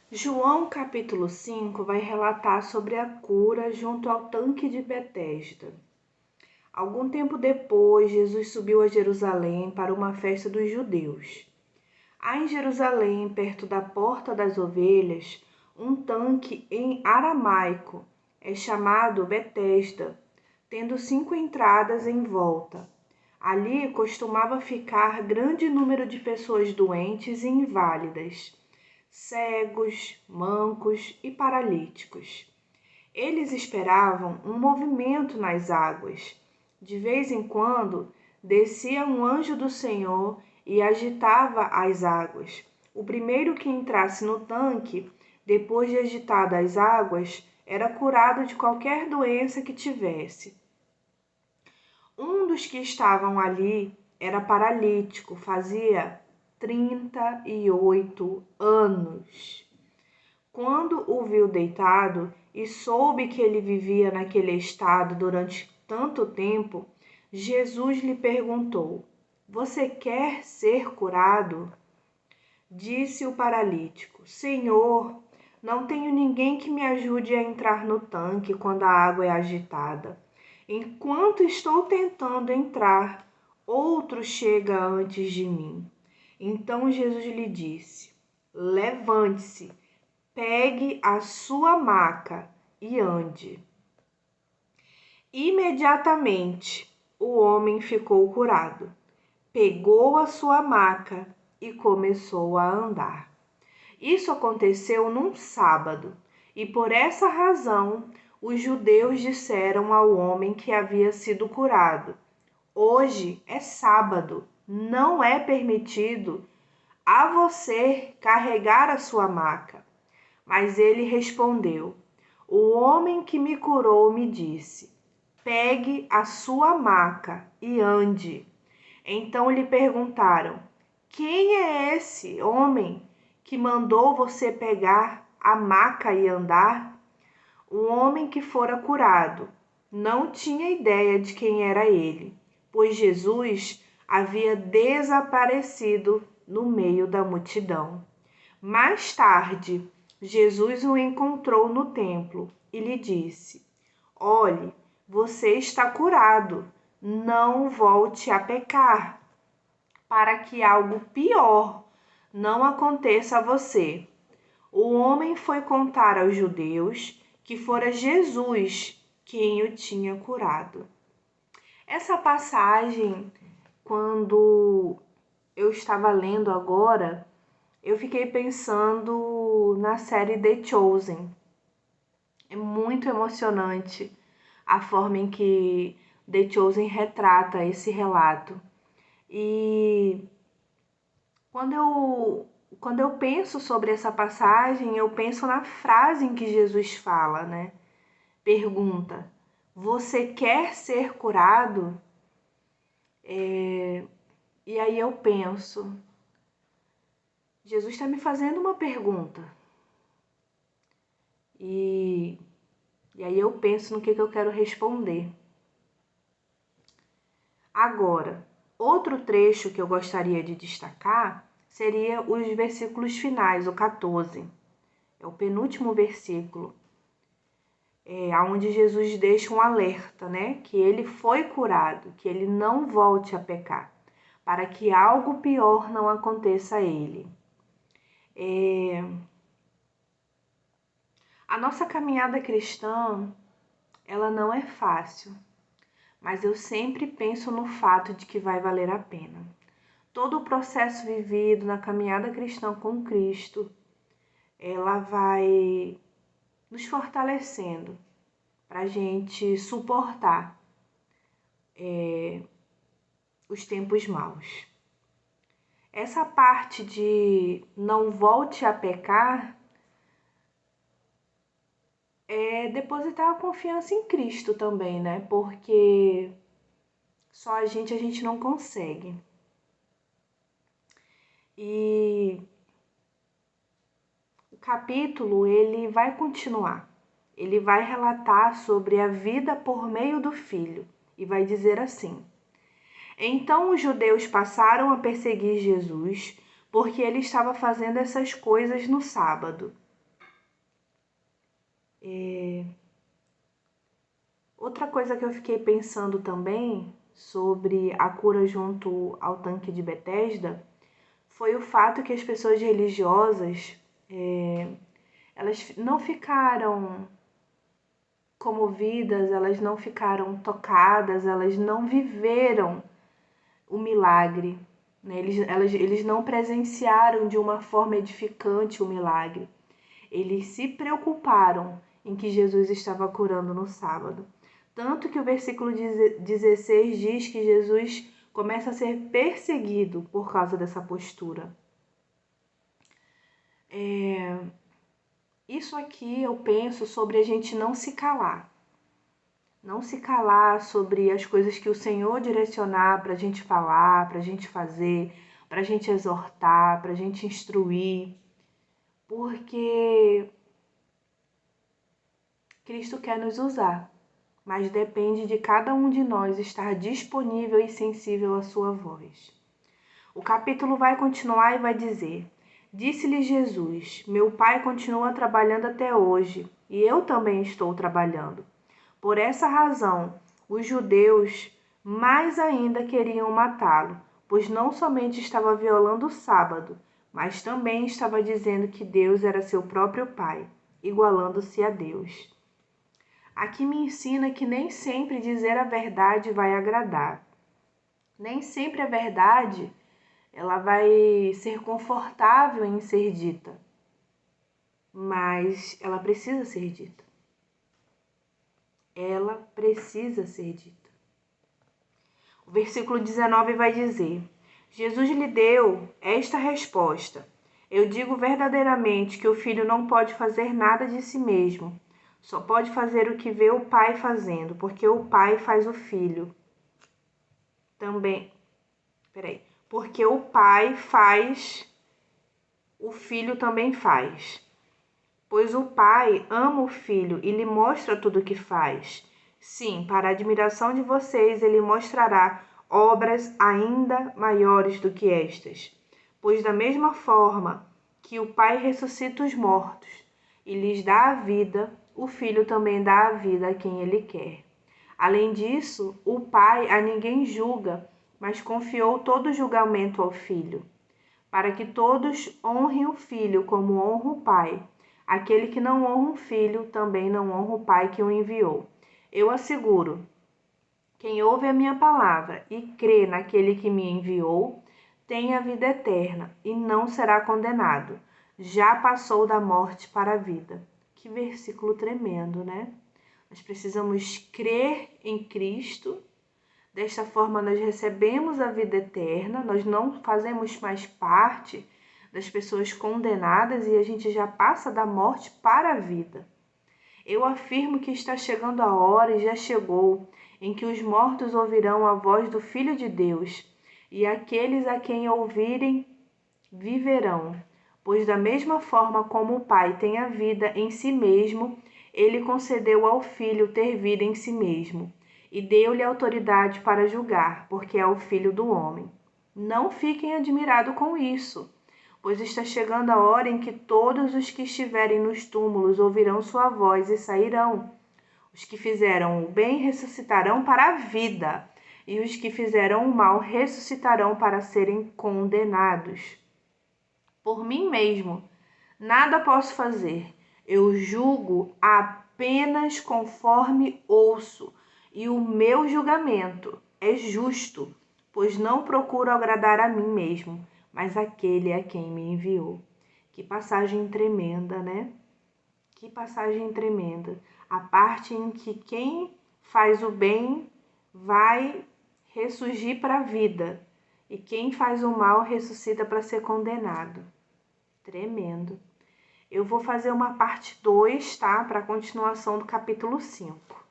João capítulo 5 vai relatar sobre a cura junto ao tanque de Betesda. Algum tempo depois, Jesus subiu a Jerusalém para uma festa dos judeus. Há em Jerusalém, perto da Porta das Ovelhas, um tanque em aramaico, é chamado Betesda, tendo 5 entradas em volta. Ali costumava ficar grande número de pessoas doentes e inválidas, cegos, mancos e paralíticos. Eles esperavam um movimento nas águas. De vez em quando, descia um anjo do Senhor e agitava as águas. O primeiro que entrasse no tanque, depois de agitadas as águas, era curado de qualquer doença que tivesse. Um dos que estavam ali era paralítico, fazia 38 anos. Quando o viu deitado e soube que ele vivia naquele estado durante tanto tempo, Jesus lhe perguntou: Você quer ser curado? Disse o paralítico: Senhor, não tenho ninguém que me ajude a entrar no tanque quando a água é agitada. Enquanto estou tentando entrar, outro chega antes de mim. Então Jesus lhe disse: Levante-se, pegue a sua maca e ande. Imediatamente o homem ficou curado, pegou a sua maca e começou a andar. Isso aconteceu num sábado, e por essa razão os judeus disseram ao homem que havia sido curado: Hoje é sábado, não é permitido a você carregar a sua maca. Mas ele respondeu: O homem que me curou me disse: Pegue a sua maca e ande. Então lhe perguntaram: Quem é esse homem que mandou você pegar a maca e andar? O homem que fora curado não tinha ideia de quem era ele, pois Jesus havia desaparecido no meio da multidão. Mais tarde, Jesus o encontrou no templo e lhe disse: Olhe, você está curado, não volte a pecar, para que algo pior não aconteça a você. O homem foi contar aos judeus que fora Jesus quem o tinha curado. Essa passagem, quando eu estava lendo agora, eu fiquei pensando na série The Chosen. É muito emocionante a forma em que The Chosen retrata esse relato. E quando eu penso sobre essa passagem, eu penso na frase em que Jesus fala, né? Pergunta: Você quer ser curado? E aí eu penso, Jesus está me fazendo uma pergunta. E aí eu penso no que eu quero responder. Agora, outro trecho que eu gostaria de destacar seria os versículos finais, o 14. É o penúltimo versículo, onde Jesus deixa um alerta, né? Que ele foi curado, que ele não volte a pecar, para que algo pior não aconteça a ele. A nossa caminhada cristã, ela não é fácil, mas eu sempre penso no fato de que vai valer a pena. Todo o processo vivido na caminhada cristã com Cristo, ela vai nos fortalecendo para a gente suportar os tempos maus. Essa parte de não volte a pecar é depositar a confiança em Cristo também, né? Porque só a gente não consegue. E o capítulo, ele vai continuar. Ele vai relatar sobre a vida por meio do Filho e vai dizer assim: Então os judeus passaram a perseguir Jesus porque ele estava fazendo essas coisas no sábado. Outra coisa que eu fiquei pensando também sobre a cura junto ao tanque de Betesda foi o fato que as pessoas religiosas, elas não ficaram comovidas, elas não ficaram tocadas, elas não viveram o milagre, né? Eles não presenciaram de uma forma edificante o milagre. Eles se preocuparam em que Jesus estava curando no sábado. Tanto que o versículo 16 diz que Jesus começa a ser perseguido por causa dessa postura. Isso aqui eu penso sobre a gente não se calar. Não se calar sobre as coisas que o Senhor direcionar para a gente falar, para a gente fazer, para a gente exortar, para a gente instruir. Porque Cristo quer nos usar, mas depende de cada um de nós estar disponível e sensível à sua voz. O capítulo vai continuar e vai dizer: Disse-lhe Jesus: Meu Pai continua trabalhando até hoje, e eu também estou trabalhando. Por essa razão, os judeus mais ainda queriam matá-lo, pois não somente estava violando o sábado, mas também estava dizendo que Deus era seu próprio Pai, igualando-se a Deus. Aqui me ensina que nem sempre dizer a verdade vai agradar. Nem sempre a verdade ela vai ser confortável em ser dita, mas ela precisa ser dita. Ela precisa ser dita. O versículo 19 vai dizer: Jesus lhe deu esta resposta: Eu digo verdadeiramente que o filho não pode fazer nada de si mesmo. Só pode fazer o que vê o Pai fazendo, porque o Pai faz o filho. Porque o Pai faz, o filho também faz. Pois o Pai ama o Filho e lhe mostra tudo o que faz. Sim, para a admiração de vocês, ele mostrará obras ainda maiores do que estas. Pois da mesma forma que o Pai ressuscita os mortos e lhes dá a vida, o Filho também dá a vida a quem ele quer. Além disso, o Pai a ninguém julga, mas confiou todo o julgamento ao Filho, para que todos honrem o Filho como honra o Pai. Aquele que não honra o Filho também não honra o Pai que o enviou. Eu asseguro, quem ouve a minha palavra e crê naquele que me enviou, tem a vida eterna e não será condenado. Já passou da morte para a vida. Que versículo tremendo, né? Nós precisamos crer em Cristo. Desta forma, nós recebemos a vida eterna, nós não fazemos mais parte das pessoas condenadas e a gente já passa da morte para a vida. Eu afirmo que está chegando a hora e já chegou em que os mortos ouvirão a voz do Filho de Deus, e aqueles a quem ouvirem viverão. Pois da mesma forma como o Pai tem a vida em si mesmo, ele concedeu ao Filho ter vida em si mesmo, e deu-lhe autoridade para julgar, porque é o Filho do homem. Não fiquem admirados com isso, pois está chegando a hora em que todos os que estiverem nos túmulos ouvirão sua voz e sairão. Os que fizeram o bem ressuscitarão para a vida, e os que fizeram o mal ressuscitarão para serem condenados. Por mim mesmo, nada posso fazer. Eu julgo apenas conforme ouço, e o meu julgamento é justo, pois não procuro agradar a mim mesmo, mas aquele a quem me enviou. Que passagem tremenda, né? Que passagem tremenda. A parte em que quem faz o bem vai ressurgir para a vida, e quem faz o mal ressuscita para ser condenado. Tremendo. Eu vou fazer uma parte 2, tá? Para a continuação do capítulo 5.